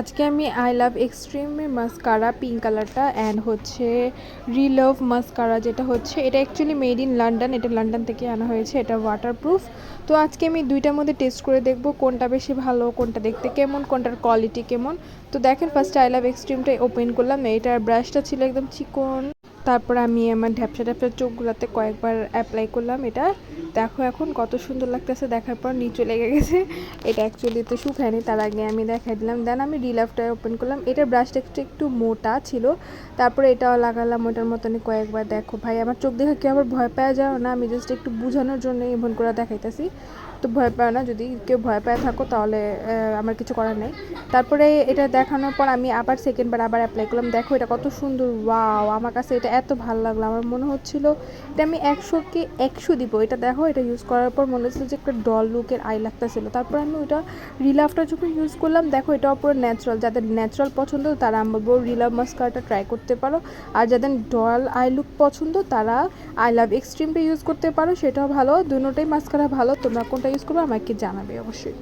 আজকে আমি I love এক্সট্রিমের mascara pink কালারটা অ্যান্ড হচ্ছে রিলাভ মাস্কারা যেটা হচ্ছে এটা অ্যাকচুয়ালি মেড ইন লন্ডন, এটা লন্ডন থেকে আনা হয়েছে, এটা ওয়াটারপ্রুফ। তো আজকে আমি দুইটার মধ্যে টেস্ট করে দেখব কোনটা বেশি ভালো, কোনটা দেখতে কেমন, কোনটার কোয়ালিটি কেমন। তো দেখেন ফার্স্ট আই লাভ এক্সট্রিমটা ওপেন করলাম, এটার ব্রাশটা ছিল একদম চিকন। তারপর আমি আমার ঢ্যাপসা ঢ্যাপসা চোখগুলোতে কয়েকবার অ্যাপ্লাই করলাম এটা। দেখো এখন কত সুন্দর লাগতেছে, দেখার পর নিচে লেগে গেছে। এটা অ্যাকচুয়ালিতে শুকায়নি, তার আগে আমি দেখাই দিলাম। দেন আমি রিলাভটা ওপেন করলাম, এটার ব্রাশটা একটু মোটা ছিল। তারপরে এটাও লাগালাম ওটার মতনই কয়েকবার। দেখো ভাই আমার চোখ দেখে কেউ আবার ভয় পাওয়া যাও না, আমি জাস্ট একটু বোঝানোর জন্য এমন করে দেখাইতেছি। তো ভয় পাও না, যদি কেউ ভয় পায় থাকো তাহলে আমার কিছু করার নেই। তারপরে এটা দেখানোর পর আমি আবার সেকেন্ডবার আবার অ্যাপ্লাই করলাম। দেখো এটা কত সুন্দর, ওয়াও! আমার কাছে এটা এত ভালো লাগলো, আমার মনে হচ্ছিল এটা আমি 100কে 100 দিব। এটা দেখো, এটা ইউজ করার পর মনে হচ্ছিল যে একটা ডল লুকের আই লাগতেছিল। তারপর আমি ওটা রিলাভটা যখন ইউজ করলাম, দেখো এটাও পুরো ন্যাচারাল। যাদের ন্যাচারাল পছন্দ তারা আমি বলবো রিলাভ মাস্কারাটা ট্রাই করতে পারো। আর যাদের ডল আই লুক পছন্দ তারা আই লাভ এক্সট্রিমটা ইউজ করতে পারো, সেটাও ভালো। দুটোটাই মাস্কারা ভালো, তোমরা কোনটা ইউজ করবে আমাকে জানাবে অবশ্যই।